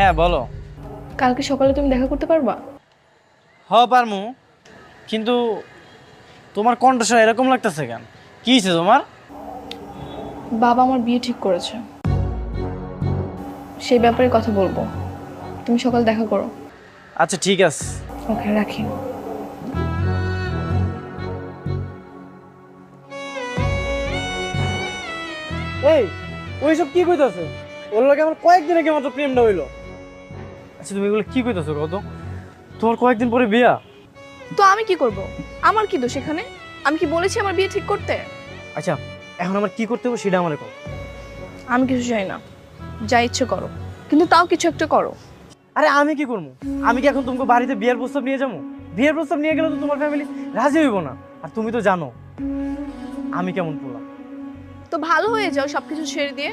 হ্যাঁ বলো। কালকে সকালে তুমি দেখা করতে পারবা? পারমু, কিন্তু তোমার কণ্ঠস্বর এরকম লাগতেছে কেন? কি হয়েছে তোমার? বাবা আমার বিয়ে ঠিক করেছে, সেই ব্যাপারে কথা বলবো। তুমি সকালে দেখা করো। আচ্ছা ঠিক আছে। ওকে, রাখি। এই ওইসব কি কইতাছে? ওর লগে আমার কয়েকদিন আগে মাত্র প্রেমটা হইলো। আচ্ছা তুমি এগুলো কি কইতাছো কত? তোমার কয়েকদিন পরে বিয়া? তো আমি কি করব? আমার কি দোষ এখানে? আমি কি বলেছি আমার বিয়ে ঠিক করতে? আচ্ছা এখন আমার কি করতে হবে সেটা আমারে কও। আমি কিছু চাই না, যা ইচ্ছে করো, কিন্তু তাও কিছু একটা করো। আরে আমি কি করবো? আমি কি এখন তোমাকে বাড়িতে বিয়ের প্রস্তাব নিয়ে যাবো? বিয়ের প্রস্তাব নিয়ে গেলে তো তোমার ফ্যামিলি রাজি হইব না। আর তুমি তো জানো আমি কেমন পোলা। তো ভালো হয়ে যাও সবকিছু ছেড়ে দিয়ে।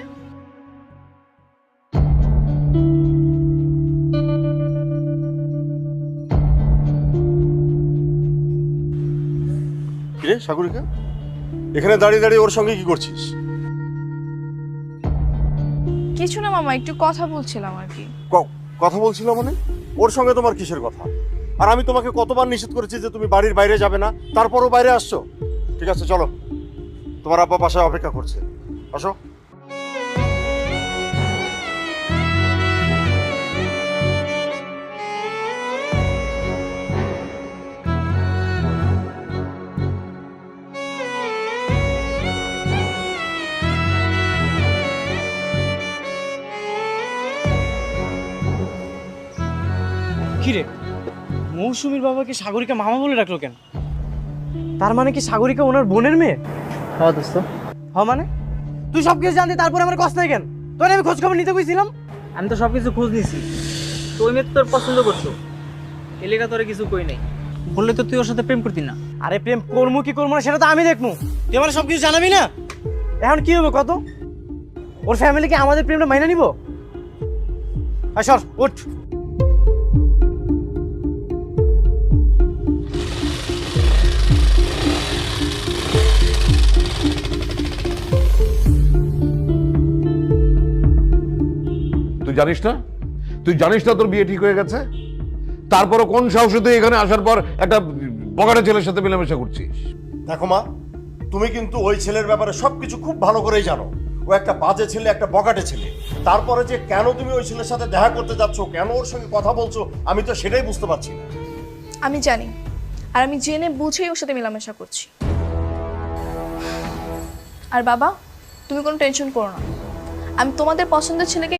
কিরে সাগরিকা, এখানে দাঁড়িয়ে দাঁড়িয়ে ওর সঙ্গে কি করছিস? কিছু না মামা, একটু কথা বলছিলাম আর কি। কথা বলছিল মানে? ওর সঙ্গে তোমার কিসের কথা? আর আমি তোমাকে কতবার নিষেধ করেছি যে তুমি বাড়ির বাইরে যাবে না, তারপরও বাইরে আসছো। ঠিক আছে চলো, তোমার আব্বা বাসায় অপেক্ষা করছে, আসো। কিরে, মৌসুমীর বাবাকে সাগরিকা মামা বলে ডাকলো কেন? তার মানে কি সাগরিকা ওনার বোনের মেয়ে? হ্যাঁ দোস্ত। মানে তুই সবকিছু জানতি তারপরে আমার কষ্ট নাই কেন? তোর আমি খোঁজ খবর নিতে কইছিলাম। আমি তো সবকিছু খোঁজ নিছি, তো ওই মেয়ে তো তোর পছন্দ করছো, এলাকা তোরে কিছু কই নাই, বললে তো তুই ওর সাথে প্রেম করতি না। আরে প্রেম করবো কি করবো না সেটা তো আমি দেখবো, তুই আমার সবকিছু জানাবি না? এখন কি হবে কত? ওর ফ্যামিলি কি আমাদের প্রেমটা মাইনা নিব? সর উঠ। তুই জানিস না? তুই জানিস না তোর বিয়ে ঠিক হয়ে গেছে? তারপরও কোন সাহসে তুই এখানে আসার পর একটা বগাটে ছেলের সাথে মেলামেশা করছিস? দেখো মা, তুমি কিন্তু ওই ছেলের ব্যাপারে সবকিছু খুব ভালো করেই জানো। ও একটা বাজে ছেলে, একটা বকাটে ছেলে। তারপরে যে কেন তুমি ওই ছেলের সাথে দেখা করতে যাচ্ছ, কেন ওর সঙ্গে কথা বলছো, আমি তো সেটাই বুঝতে পারছি না। আমি জানি, আর আমি জেনে বুঝেই ওর সাথে মেলামেশা করছি। আর বাবা, তুমি কোনো টেনশন করো না, আমি তোমাদের পছন্দের ছেলেকে